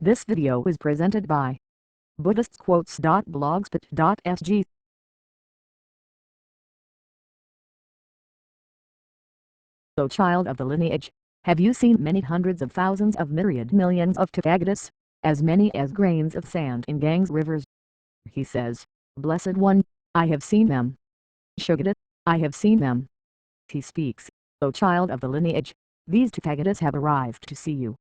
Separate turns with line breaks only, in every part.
This video is presented by BuddhistQuotes.blogspot.sg. O child of the lineage, have you seen many hundreds of thousands of myriad millions of Tathagatas, as many as grains of sand in Ganges rivers? He says, Blessed One, I have seen them. Shugata, I have seen them. He speaks, O child of the lineage, these Tathagatas have arrived to see you.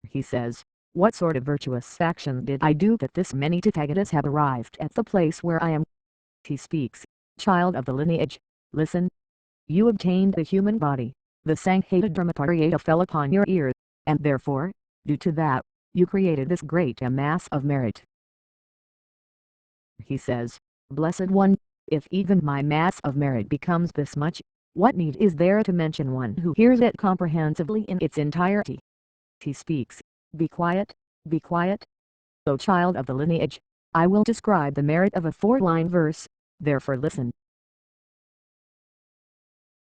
He says, what sort of virtuous action did I do that this many Tathagatas have arrived at the place where I am? He speaks, child of the lineage, listen. You obtained the human body, the Sanghata dharma-paryayas fell upon your ears, and therefore, due to that, you created this great amass of merit. He says, Blessed One, if even my mass of merit becomes this much, what need is there to mention one who hears it comprehensively in its entirety? He speaks, be quiet, O child of the lineage, I will describe the merit of a 4-line verse, therefore listen.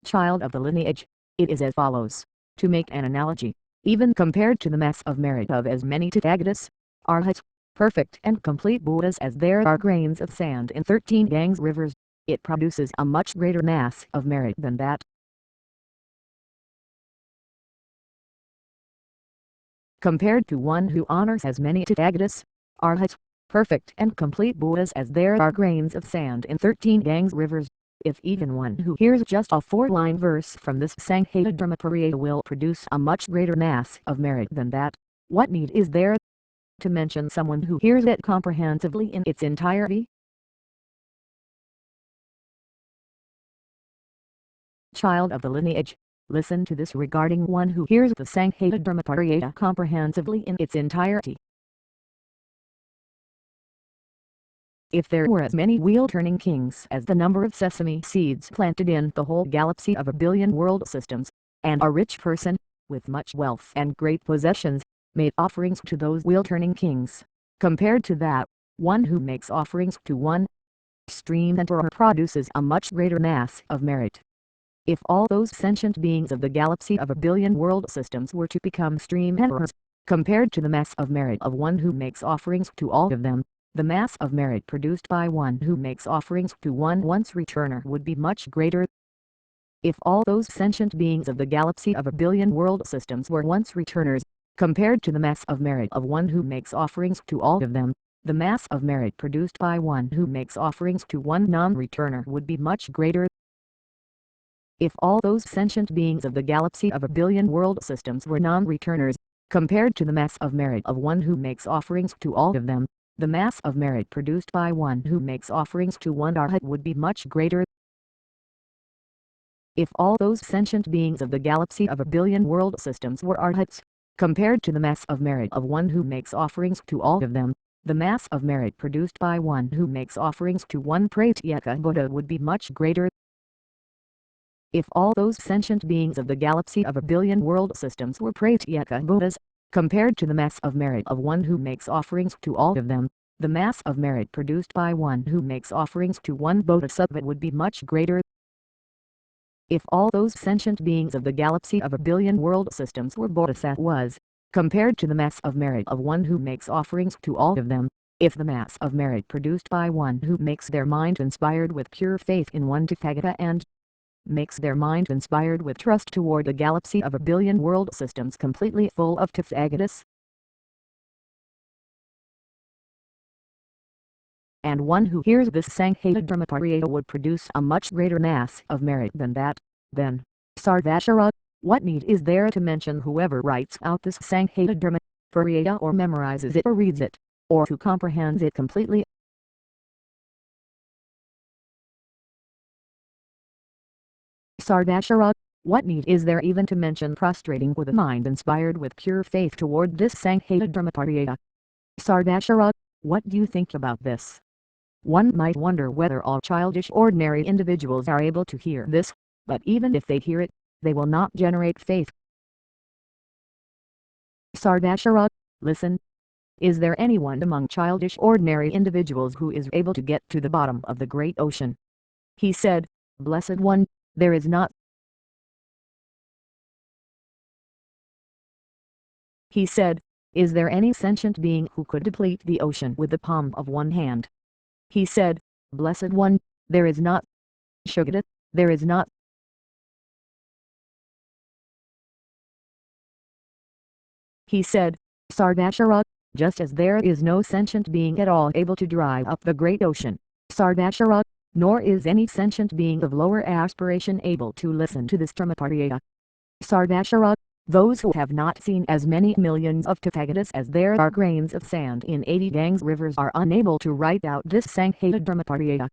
Child of the lineage, it is as follows, to make an analogy, even compared to the mass of merit of as many Tathagatas, Arhats, perfect and complete Buddhas as there are grains of sand in 13 Ganges rivers, it produces a much greater mass of merit than that. Compared to one who honors as many Tathagatas, Arhats, perfect and complete Buddhas as there are grains of sand in 13 Ganges rivers, if even one who hears just a 4-line verse from this Sanghata dharma-paryayas will produce a much greater mass of merit than that, what need is there to mention someone who hears it comprehensively in its entirety? Child of the lineage, listen to this regarding one who hears the Sanghata dharma-paryayas comprehensively in its entirety. If there were as many wheel-turning kings as the number of sesame seeds planted in the whole galaxy of 1,000,000,000 world systems, and a rich person, with much wealth and great possessions, made offerings to those wheel-turning kings, compared to that, one who makes offerings to one stream emperor produces a much greater mass of merit. If all those sentient beings of the galaxy of 1,000,000,000 world systems were to become stream emperors, compared to the mass of merit of one who makes offerings to all of them, the mass of merit produced by one who makes offerings to one once returner would be much greater. If all those sentient beings of the galaxy of 1,000,000,000 world systems were once returners, compared to the mass of merit of one who makes offerings to all of them, the mass of merit produced by one who makes offerings to one non-returner would be much greater. If all those sentient beings of the galaxy of 1,000,000,000 world systems were non-returners, compared to the mass of merit of one who makes offerings to all of them, the mass of merit produced by one who makes offerings to one arhat would be much greater. If all those sentient beings of the galaxy of 1,000,000,000 world systems were arhats, compared to the mass of merit of one who makes offerings to all of them, the mass of merit produced by one who makes offerings to one pratyeka Buddha would be much greater. If all those sentient beings of the galaxy of 1,000,000,000 world systems were pratyeka Buddhas, compared to the mass of merit of one who makes offerings to all of them, the mass of merit produced by one who makes offerings to one bodhisattva would be much greater. If all those sentient beings of the galaxy of 1,000,000,000 world systems were bodhisattvas, compared to the mass of merit of one who makes offerings to all of them, if the mass of merit produced by one who makes their mind inspired with pure faith in one Tathagata and makes their mind inspired with trust toward the galaxy of 1,000,000,000 world systems completely full of Tathagatas, and one who hears this Sanghata dharma-paryayas would produce a much greater mass of merit than that, then, Sarvashara, what need is there to mention whoever writes out this Sanghata dharma-paryayas or memorizes it or reads it, or who comprehends it completely? Sarvashara, what need is there even to mention prostrating with a mind inspired with pure faith toward this Sanghata dharma-paryayas? Sarvashara, what do you think about this? One might wonder whether all childish ordinary individuals are able to hear this, but even if they hear it, they will not generate faith. Sarvashara, listen. Is there anyone among childish ordinary individuals who is able to get to the bottom of the great ocean? He said, Blessed One, there is not. He said, Is there any sentient being who could deplete the ocean with the palm of one hand? He said, Blessed One, there is not. Shugata, there is not. He said, Sardashara, just as there is no sentient being at all able to dry up the great ocean, Sardashara, nor is any sentient being of lower aspiration able to listen to this dharma-paryaya. Sardashara, those who have not seen as many millions of Tathagatas as there are grains of sand in 80 Ganges rivers are unable to write out this Sanghata dharma-paryaya.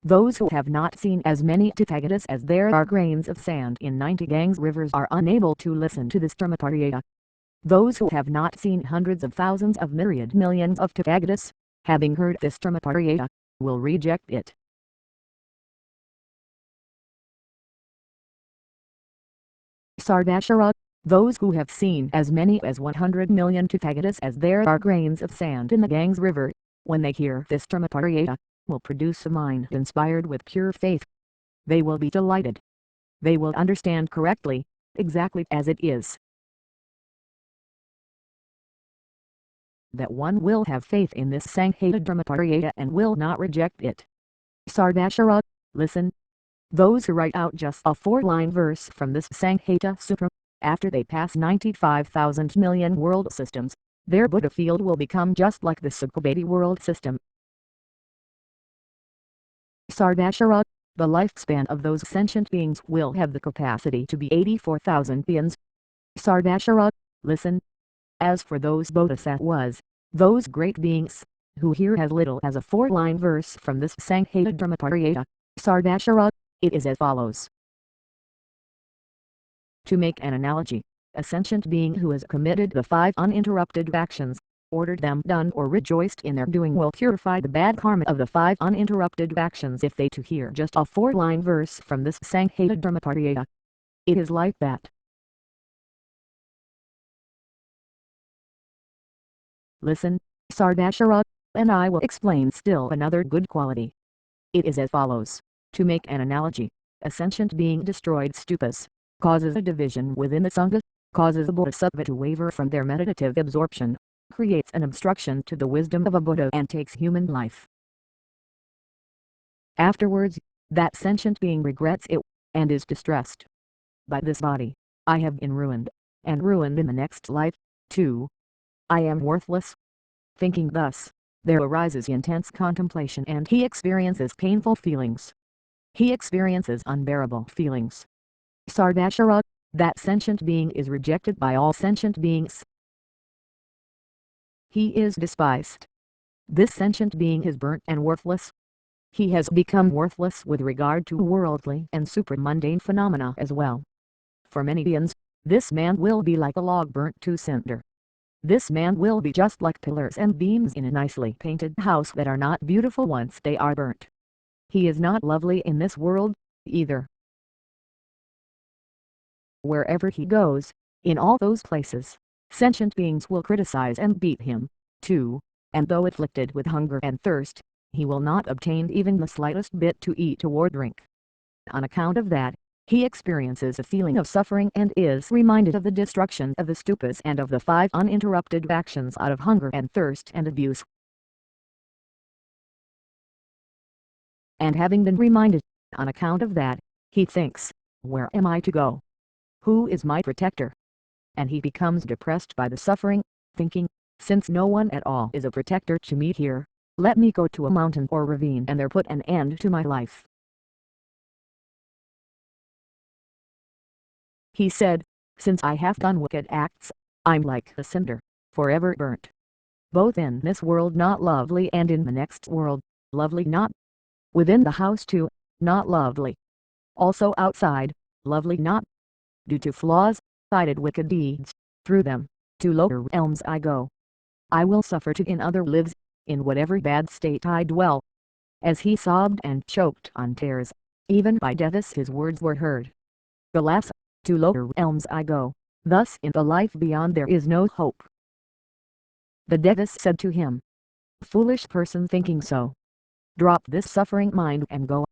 Those who have not seen as many Tathagatas as there are grains of sand in 90 Ganges rivers are unable to listen to this dharma-paryaya. Those who have not seen hundreds of thousands of myriad millions of Tathagatas, having heard this dharma-paryaya, will reject it. Sardashara, those who have seen as many as 100 million Tathagatas as there are grains of sand in the Ganges river, when they hear this dharma-paryaya, will produce a mind inspired with pure faith. They will be delighted. They will understand correctly, exactly as it is. That one will have faith in this Sanghata dharma-paryaya and will not reject it. Sardashara, listen. Those who write out just a 4-line verse from this Sanghata Sutra, after they pass 95,000 million world systems, their Buddha field will become just like the Sukhabeti world system. Sardashara, the lifespan of those sentient beings will have the capacity to be 84,000 eons. Sardashara, listen. As for those bodhisattvas, those great beings, who hear as little as a 4-line verse from this Sanghata dharma-paryaya, Sardashara, it is as follows. To make an analogy, a sentient being who has committed the 5 uninterrupted actions, ordered them done or rejoiced in their doing will purify the bad karma of the 5 uninterrupted actions if they to hear just a 4-line verse from this Sanghata dharma-paryaya. It is like that. Listen, Sardashara, and I will explain still another good quality. It is as follows. To make an analogy, a sentient being destroyed stupas, causes a division within the Sangha, causes a bodhisattva to waver from their meditative absorption, creates an obstruction to the wisdom of a Buddha and takes human life. Afterwards, that sentient being regrets it, and is distressed. By this body, I have been ruined, and ruined in the next life, too. I am worthless. Thinking thus, there arises intense contemplation and he experiences painful feelings. He experiences unbearable feelings. Sardashara, that sentient being is rejected by all sentient beings. He is despised. This sentient being is burnt and worthless. He has become worthless with regard to worldly and supramundane phenomena as well. For many eons, this man will be like a log burnt to cinder. This man will be just like pillars and beams in a nicely painted house that are not beautiful once they are burnt. He is not lovely in this world, either. Wherever he goes, in all those places, sentient beings will criticize and beat him, too, and though afflicted with hunger and thirst, he will not obtain even the slightest bit to eat or drink. On account of that, he experiences a feeling of suffering and is reminded of the destruction of the stupas and of the 5 uninterrupted actions out of hunger and thirst and abuse. And having been reminded, on account of that, he thinks, where am I to go? Who is my protector? And he becomes depressed by the suffering, thinking, since no one at all is a protector to me here, let me go to a mountain or ravine and there put an end to my life. He said, since I have done wicked acts, I'm like a cinder, forever burnt. Both in this world not lovely and in the next world, lovely not. Within the house too, not lovely. Also outside, lovely not. Due to flaws, cited wicked deeds, through them, to lower realms I go. I will suffer too in other lives, in whatever bad state I dwell. As he sobbed and choked on tears, even by deaths his words were heard. Alas, to lower realms I go, thus in the life beyond there is no hope. The devas said to him, foolish person thinking so, drop this suffering mind and go.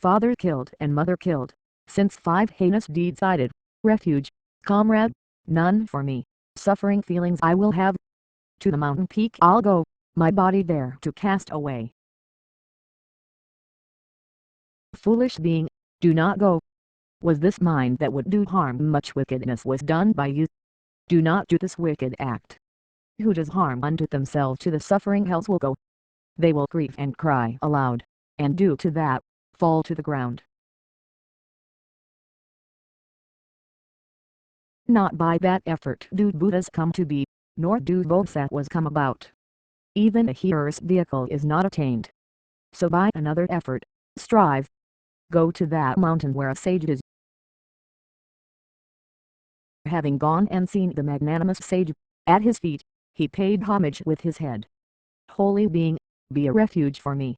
father killed and mother killed, since 5 heinous deeds cited, refuge, comrade, none for me, suffering feelings I will have. To the mountain peak I'll go, my body there to cast away. Foolish being, do not go. Was this mind that would do harm? Much wickedness was done by you. Do not do this wicked act. Who does harm unto themselves to the suffering hells will go. They will grieve and cry aloud, and due to that, fall to the ground. Not by that effort do Buddhas come to be, nor do bodhisattvas come about. Even a hearer's vehicle is not attained. So by another effort, strive. Go to that mountain where a sage is. Having gone and seen the magnanimous sage, at his feet, he paid homage with his head. Holy being, be a refuge for me.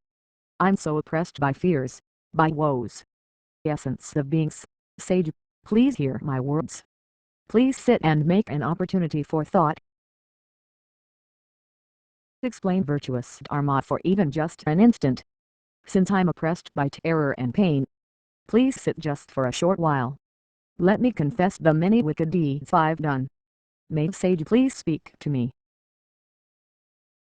I'm so oppressed by fears, by woes. Essence of beings, sage, please hear my words. Please sit and make an opportunity for thought. Explain virtuous dharma for even just an instant. Since I'm oppressed by terror and pain, please sit just for a short while. Let me confess the many wicked deeds I've done. May sage please speak to me.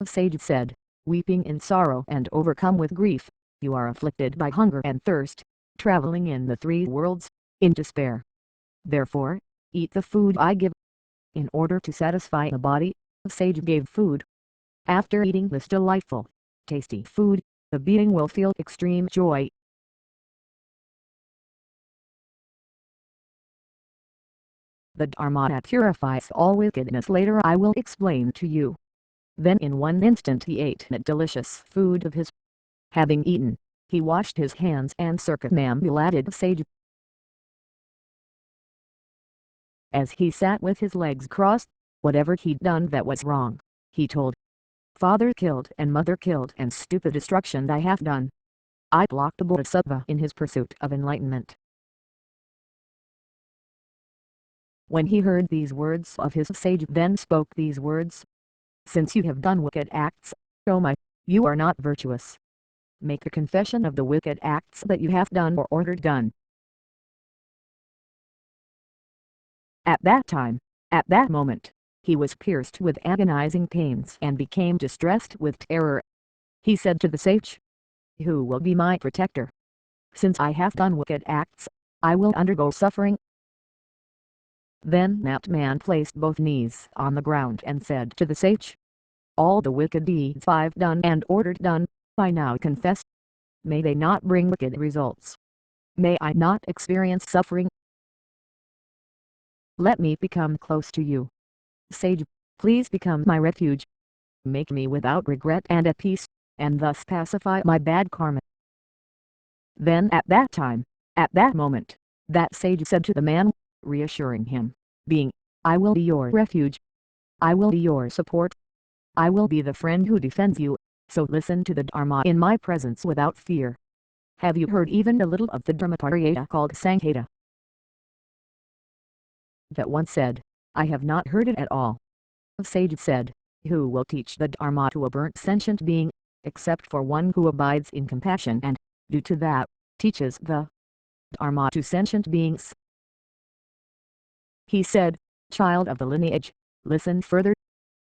The sage said, weeping in sorrow and overcome with grief, you are afflicted by hunger and thirst, traveling in the 3 worlds, in despair. Therefore, eat the food I give. In order to satisfy the body, the sage gave food. After eating this delightful, tasty food, the being will feel extreme joy. The Dharma that purifies all wickedness later I will explain to you. Then in one instant he ate that delicious food of his. Having eaten, he washed his hands and circumambulated the sage. As he sat with his legs crossed, whatever he'd done that was wrong, he told. Father killed and mother killed and stupid destruction I have done. I blocked the Bodhisattva in his pursuit of enlightenment. When he heard these words of his sage then spoke these words. Since you have done wicked acts, O my, you are not virtuous. Make a confession of the wicked acts that you have done or ordered done. At that time, at that moment, he was pierced with agonizing pains and became distressed with terror. He said to the sage, who will be my protector? Since I have done wicked acts, I will undergo suffering. Then that man placed both knees on the ground and said to the sage, all the wicked deeds I've done and ordered done, I now confess. May they not bring wicked results. May I not experience suffering. Let me become close to you. Sage, please become my refuge. Make me without regret and at peace, and thus pacify my bad karma. Then at that time, at that moment, that sage said to the man, reassuring him, being, I will be your refuge. I will be your support. I will be the friend who defends you, so listen to the Dharma in my presence without fear. Have you heard even a little of the dharma-paryayas called Sanghata? That one said, I have not heard it at all. A sage said, who will teach the Dharma to a burnt sentient being, except for one who abides in compassion and, due to that, teaches the Dharma to sentient beings? He said, child of the lineage, listen further.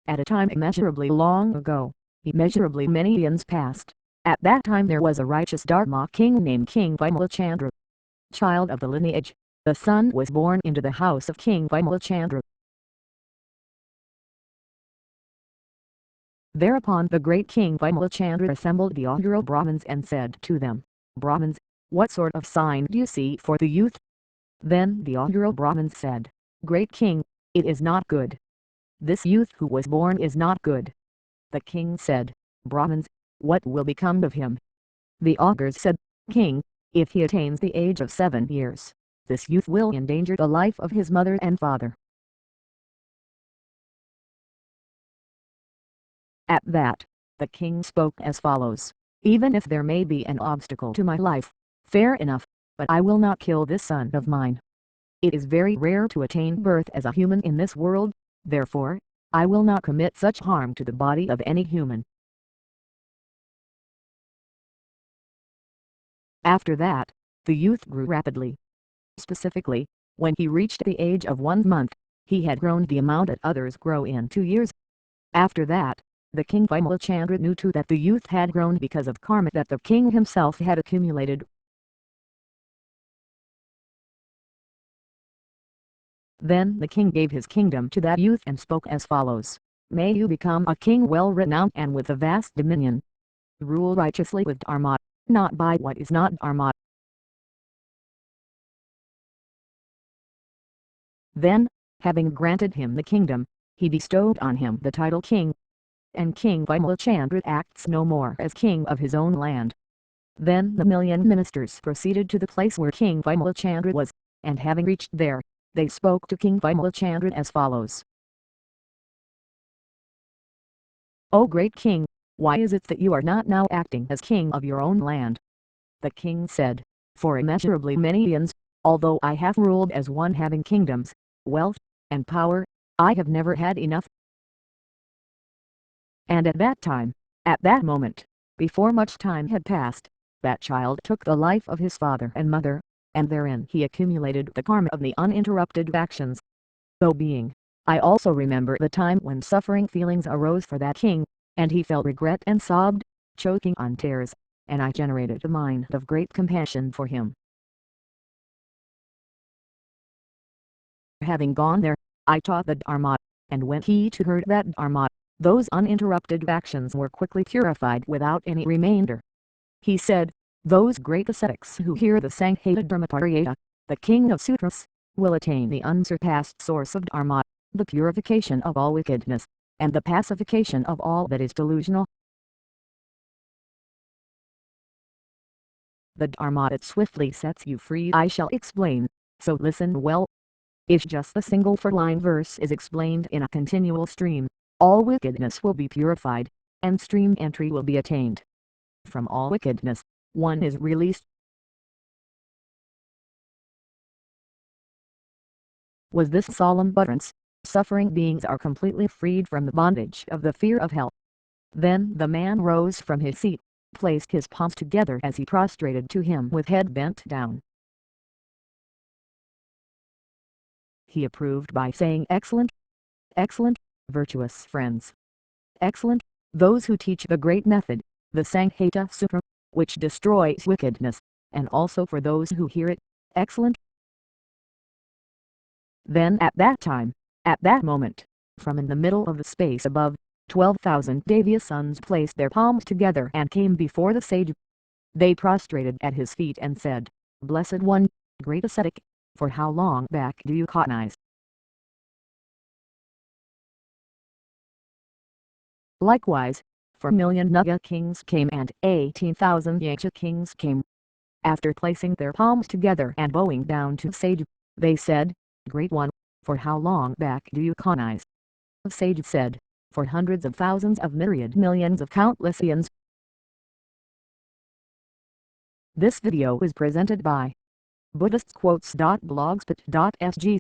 At a time immeasurably long ago, immeasurably many eons past, at that time there was a righteous Dharma king named King Vimalachandra. Child of the lineage, the son was born into the house of King Vimalachandra. Thereupon the great King Vimalachandra assembled the augural Brahmins and said to them, Brahmins, what sort of sign do you see for the youth? Then the augural Brahmins said, Great King, it is not good. This youth who was born is not good. The king said, Brahmins, what will become of him? The augurs said, King, if he attains the age of 7 years, this youth will endanger the life of his mother and father. At that, the king spoke as follows, even if there may be an obstacle to my life, fair enough, but I will not kill this son of mine. It is very rare to attain birth as a human in this world, therefore, I will not commit such harm to the body of any human. After that, the youth grew rapidly. Specifically, when he reached the age of 1 month, he had grown the amount that others grow in 2 years. After that, the king Vimalchandra knew too that the youth had grown because of karma that the king himself had accumulated. Then the king gave his kingdom to that youth and spoke as follows: "May you become a king well-renowned and with a vast dominion. Rule righteously with dharma, not by what is not dharma." Then, having granted him the kingdom, he bestowed on him the title king. And King Vimalchandra acts no more as king of his own land. Then the 1,000,000 ministers proceeded to the place where King Vimalchandra was, and having reached there, they spoke to King Vimalchandra as follows: "O great king, why is it that you are not now acting as king of your own land?" The king said, "For immeasurably many eons, although I have ruled as one having kingdoms, wealth, and power, I have never had enough." And at that time, at that moment, before much time had passed, that child took the life of his father and mother, and therein he accumulated the karma of the uninterrupted actions. O being, I also remember the time when suffering feelings arose for that king, and he felt regret and sobbed, choking on tears, and I generated a mind of great compassion for him. Having gone there, I taught the dharma, and when he too heard that dharma, those uninterrupted actions were quickly purified without any remainder. He said, "Those great ascetics who hear the Sanghata Dharma-paryayas, the king of sutras, will attain the unsurpassed source of dharma, the purification of all wickedness, and the pacification of all that is delusional." The dharma that swiftly sets you free I shall explain, so listen well. If just a single four-line verse is explained in a continual stream, all wickedness will be purified, and stream entry will be attained. From all wickedness, one is released. Was this solemn utterance, suffering beings are completely freed from the bondage of the fear of hell. Then the man rose from his seat, placed his palms together as he prostrated to him with head bent down. He approved by saying, "Excellent, excellent, virtuous friends. Excellent, those who teach the great method, the Sanghata Sutra, which destroys wickedness, and also for those who hear it, excellent." Then at that time, at that moment, from in the middle of the space above, 12,000 Devya sons placed their palms together and came before the sage. They prostrated at his feet and said, "Blessed one, great ascetic, for how long back do you cognize?" Likewise, 4,000,000 Naga kings came and 18,000 Yaksha kings came. After placing their palms together and bowing down to sage, they said, "Great one, for how long back do you cognize?" The sage said, "For hundreds of thousands of myriad millions of countless eons." This video was presented by BuddhistQuotes.blogspot.sg.